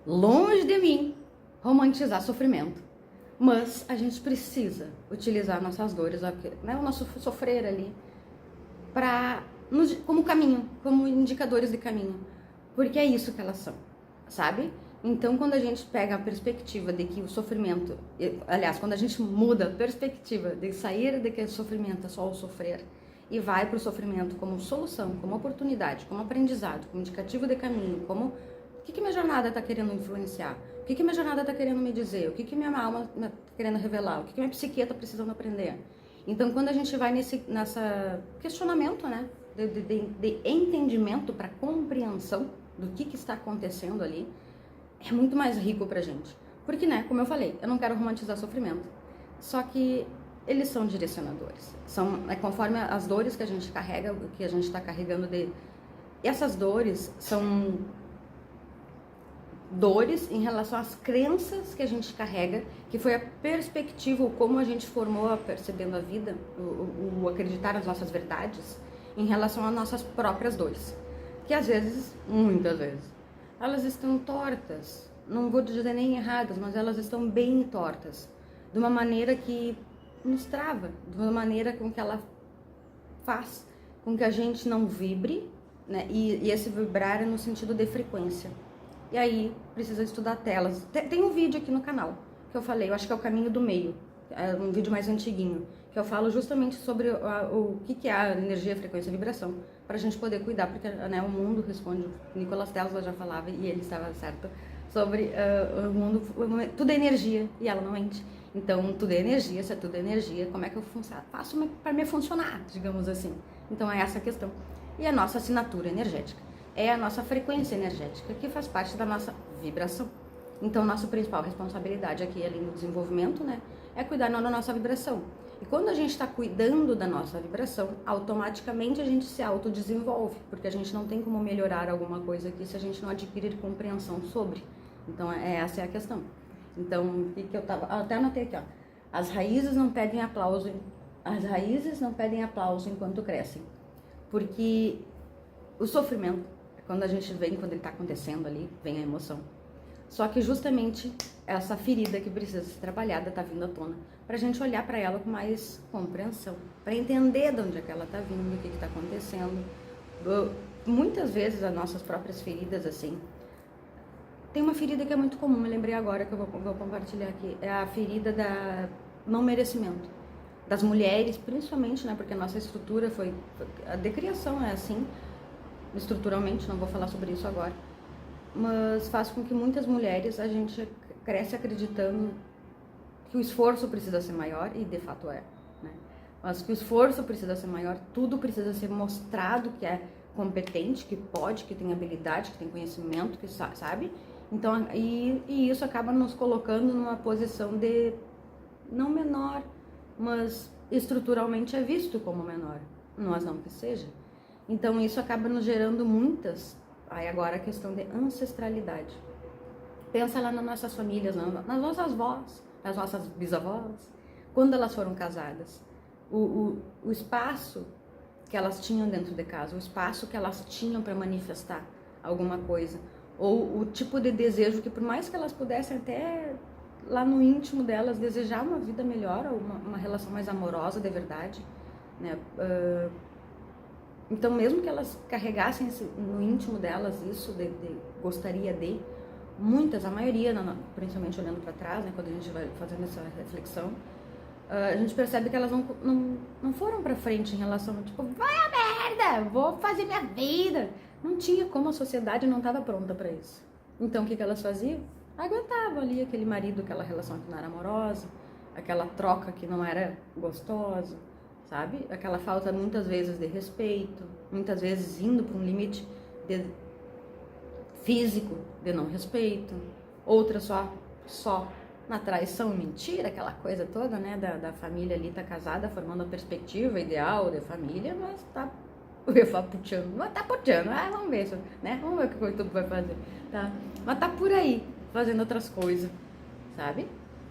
Longe de mim romantizar sofrimento, mas a gente precisa utilizar nossas dores, né, o nosso sofrer ali, como caminho, como indicadores de caminho, porque é isso que elas são, sabe? Então, quando a gente pega a perspectiva de que o sofrimento, aliás, quando a gente muda a perspectiva de sair de que o sofrimento é só o sofrer e vai para o sofrimento como solução, como oportunidade, como aprendizado, como indicativo de caminho, como o que minha jornada está querendo influenciar, o que minha jornada está querendo me dizer, o que minha alma está querendo revelar, o que minha psique está precisando aprender. Então, quando a gente vai nessa questionamento, né, de entendimento para compreensão do que está acontecendo ali, é muito mais rico pra gente. Porque, né, como eu falei, eu não quero romantizar sofrimento. Só que eles são direcionadores. Conforme as dores que a gente carrega, o que a gente está carregando de... Essas dores são dores em relação às crenças que a gente carrega, que foi a perspectiva, ou como a gente formou percebendo a vida, o acreditar nas nossas verdades, em relação às nossas próprias dores. Que às vezes, muitas vezes, elas estão tortas, não vou dizer nem erradas, mas elas estão bem tortas, de uma maneira que nos trava, de uma maneira com que ela faz com que a gente não vibre, né? E esse vibrar é no sentido de frequência. E aí precisa estudar telas. Tem um vídeo aqui no canal que eu falei, eu acho que é o caminho do meio, é um vídeo mais antiguinho, que eu falo justamente sobre o que é a energia, frequência e vibração, para a gente poder cuidar, porque, né, o mundo responde, o Nicolas Tesla já falava, e ele estava certo, sobre o mundo, tudo é energia, e ela não mente. Então, tudo é energia, se é tudo energia, como é que eu faço para me funcionar, digamos assim. Então, é essa a questão. E a nossa assinatura energética é a nossa frequência energética, que faz parte da nossa vibração. Então, nossa principal responsabilidade aqui, além do desenvolvimento, né, é cuidar da nossa vibração. E quando a gente está cuidando da nossa vibração, automaticamente a gente se autodesenvolve, porque a gente não tem como melhorar alguma coisa aqui se a gente não adquirir compreensão sobre. Então, essa é a questão. Então, o que eu tava... Até anotei aqui, ó. As raízes não pedem aplauso enquanto crescem. Porque o sofrimento, quando a gente vem, quando ele está acontecendo ali, vem a emoção. Só que justamente essa ferida que precisa ser trabalhada está vindo à tona, para a gente olhar para ela com mais compreensão, para entender de onde é que ela está vindo, o que está acontecendo. Muitas vezes as nossas próprias feridas, assim, tem uma ferida que é muito comum, me lembrei agora que eu vou compartilhar aqui, é a ferida da não merecimento. Das mulheres, principalmente, né, porque a nossa estrutura a decriação é assim, estruturalmente, não vou falar sobre isso agora, mas faz com que muitas mulheres, a gente cresce acreditando que o esforço precisa ser maior, e de fato é, né? Mas que o esforço precisa ser maior, tudo precisa ser mostrado que é competente, que pode, que tem habilidade, que tem conhecimento, que sabe? Então, e isso acaba nos colocando numa posição de não menor, mas estruturalmente é visto como menor, nós não que seja. Então isso acaba nos gerando muitas, aí agora a questão de ancestralidade. Pensa lá nas nossas famílias, nas nossas avós, nas nossas bisavós, quando elas foram casadas. O espaço que elas tinham dentro de casa, o espaço que elas tinham para manifestar alguma coisa, ou o tipo de desejo que, por mais que elas pudessem até lá no íntimo delas desejar uma vida melhor, ou uma relação mais amorosa de verdade, né? Então, mesmo que elas carregassem no íntimo delas isso de gostaria de, muitas, a maioria, principalmente olhando para trás, né, quando a gente vai fazendo essa reflexão, a gente percebe que elas não foram para frente em relação, tipo, vai a merda, vou fazer minha vida. Não tinha como, a sociedade não estava pronta para isso. Então, o que elas faziam? Aguentavam ali aquele marido, aquela relação que não era amorosa, aquela troca que não era gostosa, sabe? Aquela falta muitas vezes de respeito, muitas vezes indo para um limite físico de não respeito, outra só na traição e mentira, aquela coisa toda, né, da família ali tá casada, formando a perspectiva ideal de família, mas tá, eu ia falar puteando, mas tá puteando, vamos ver, né, vamos ver o que o YouTube vai fazer, tá? Mas tá por aí, fazendo outras coisas, sabe?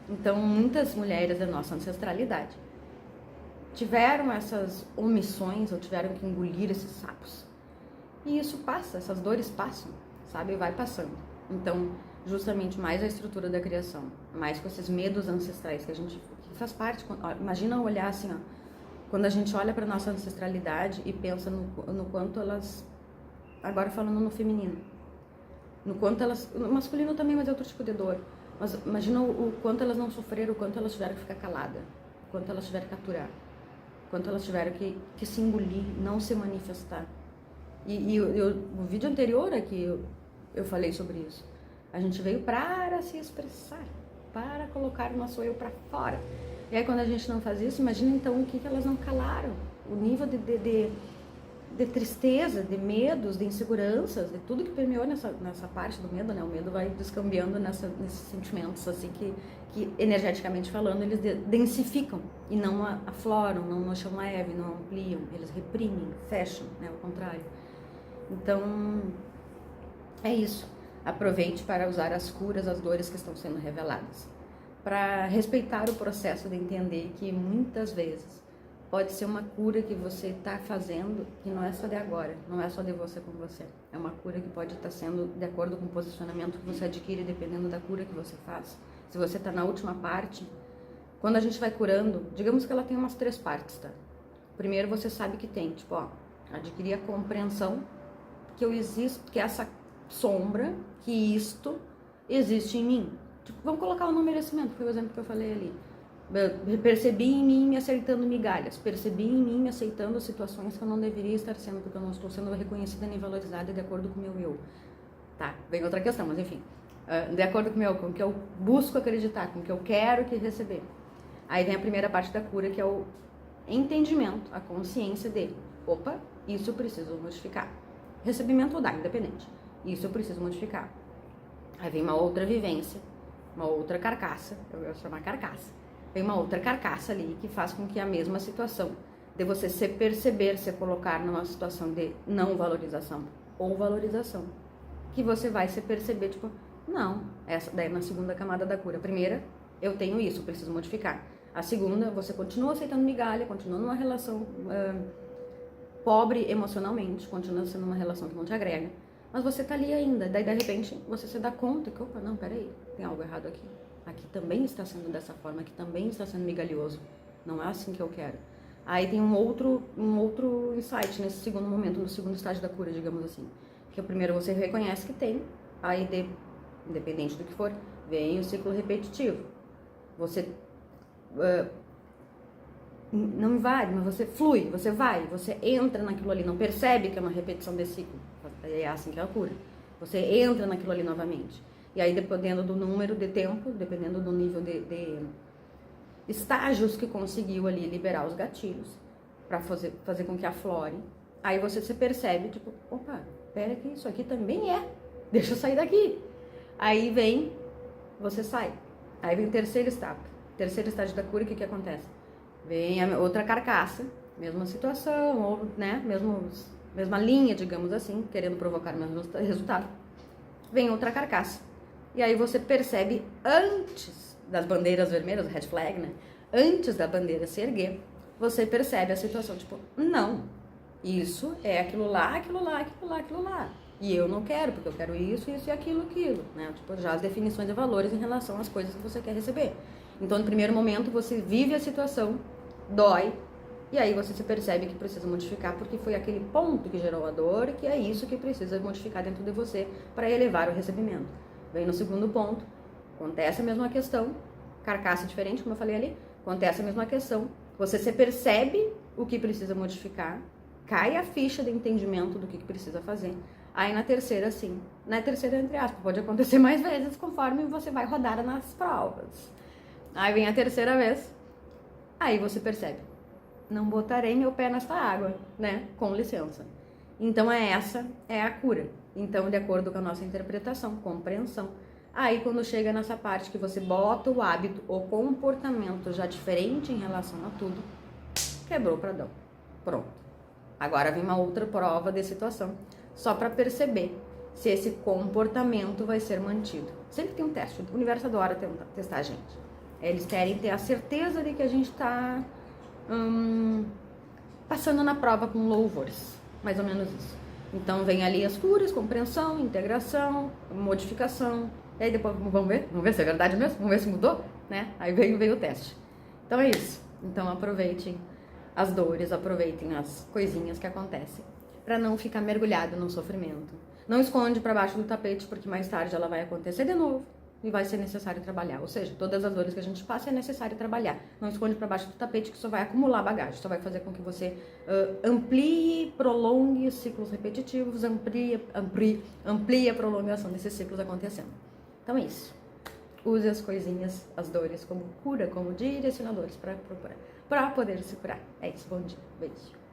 Então, muitas mulheres da nossa ancestralidade tiveram essas omissões, ou tiveram que engolir esses sapos. E isso passa, essas dores passam, sabe? Vai passando. Então, justamente mais a estrutura da criação, mais com esses medos ancestrais que a gente que faz parte. Imagina olhar assim, ó, quando a gente olha para nossa ancestralidade e pensa no quanto elas, agora falando no feminino, no quanto elas, no masculino também, mas é outro tipo de dor. Mas imagina o quanto elas não sofreram, o quanto elas tiveram que ficar caladas, o quanto elas tiveram que aturar, o quanto elas tiveram que se engolir, não se manifestar. E o vídeo anterior aqui eu falei sobre isso. A gente veio para se expressar, para colocar o nosso eu para fora. E aí quando a gente não faz isso, imagina então o que elas não calaram. O nível de tristeza, de medos, de inseguranças, de tudo que permeou nessa parte do medo, né? O medo vai descambiando nesses sentimentos, assim, que energeticamente falando, eles densificam e não afloram, não acham leve, não ampliam, eles reprimem, fecham, né? Ao contrário. Então, é isso. Aproveite para usar as curas, as dores que estão sendo reveladas. Para respeitar o processo de entender que muitas vezes pode ser uma cura que você está fazendo que não é só de agora, não é só de você com você. É uma cura que pode estar sendo de acordo com o posicionamento que você adquire, dependendo da cura que você faz. Se você está na última parte, quando a gente vai curando, digamos que ela tem umas 3 partes, tá? Primeiro você sabe que tem, tipo, ó, adquirir a compreensão que eu existo, que essa sombra, que isto existe em mim. Tipo, vamos colocar o não merecimento, foi o exemplo que eu falei ali. Eu percebi em mim me aceitando migalhas, percebi em mim me aceitando situações que eu não deveria estar sendo, porque eu não estou sendo reconhecida nem valorizada de acordo com o meu eu. Tá, vem outra questão, mas enfim, de acordo com o que eu busco acreditar, com o que eu quero que receber. Aí vem a primeira parte da cura, que é o entendimento, a consciência de, opa, isso eu preciso modificar. Recebimento ou dar, independente. Isso eu preciso modificar. Aí vem uma outra vivência, uma outra carcaça, eu vou chamar carcaça. Vem uma outra carcaça ali que faz com que a mesma situação de você se perceber, se colocar numa situação de não valorização ou valorização, que você vai se perceber, tipo, não, essa daí é na segunda camada da cura. A primeira, eu tenho isso, preciso modificar. A segunda, você continua aceitando migalha, continua numa relação pobre emocionalmente, continua sendo uma relação que não te agrega, mas você tá ali ainda, daí de repente você se dá conta que, opa, não, peraí, tem algo errado aqui. Aqui também está sendo dessa forma, aqui também está sendo migalhoso. Não é assim que eu quero. Aí tem um outro insight nesse segundo momento, no segundo estágio da cura, digamos assim. Que o primeiro você reconhece que tem, aí independente do que for, vem o ciclo repetitivo. Você não invade, mas você flui, você vai, você entra naquilo ali, não percebe que é uma repetição desse ciclo. É assim que é a cura. Você entra naquilo ali novamente. E aí, dependendo do número de tempo, dependendo do nível de estágios que conseguiu ali liberar os gatilhos para fazer com que aflore, aí você se percebe, tipo, opa, pera que isso aqui também é, deixa eu sair daqui. Aí vem, você sai. Aí vem o terceiro estágio da cura, o que acontece? Vem a outra carcaça, mesma situação, ou, né, mesma linha, digamos assim, querendo provocar o mesmo resultado. Vem outra carcaça. E aí você percebe, antes das bandeiras vermelhas, red flag, né? Antes da bandeira se erguer, você percebe a situação, tipo, não, isso é aquilo lá, aquilo lá, aquilo lá, aquilo lá. E eu não quero, porque eu quero isso, isso e aquilo, né? Tipo, já as definições de valores em relação às coisas que você quer receber. Então, no primeiro momento, você vive a situação, dói, e aí você se percebe que precisa modificar, porque foi aquele ponto que gerou a dor, que é isso que precisa modificar dentro de você para elevar o recebimento. Vem no segundo ponto, acontece a mesma questão, carcaça diferente, como eu falei ali, acontece a mesma questão, você se percebe o que precisa modificar, cai a ficha de entendimento do que precisa fazer. Aí na terceira, sim, na terceira, entre aspas, pode acontecer mais vezes conforme você vai rodar nas provas. Aí vem a terceira vez, aí você percebe, não botarei meu pé nessa água, né? Com licença. Então essa é a cura. Então, de acordo com a nossa interpretação, compreensão, aí quando chega nessa parte que você bota o hábito, o comportamento já diferente em relação a tudo, quebrou o pradão. Pronto. Agora vem uma outra prova de situação, só para perceber se esse comportamento vai ser mantido. Sempre tem um teste, o universo adora testar a gente. Eles querem ter a certeza de que a gente está passando na prova com louvores, mais ou menos isso. Então vem ali as curas, compreensão, integração, modificação, E aí depois vamos ver se é verdade mesmo, vamos ver se mudou, né? Aí veio o teste. Então é isso. Então aproveitem as dores, aproveitem as coisinhas que acontecem, para não ficar mergulhado no sofrimento. Não esconde para baixo do tapete, porque mais tarde ela vai acontecer de novo e vai ser necessário trabalhar. Ou seja, todas as dores que a gente passa é necessário trabalhar. Não esconde para baixo do tapete, que só vai acumular bagagem, só vai fazer com que você amplie, prolongue ciclos repetitivos, amplie a prolongação desses ciclos acontecendo. Então é isso. Use as coisinhas, as dores como cura, como direcionadores para poder se curar. É isso, bom dia, beijo.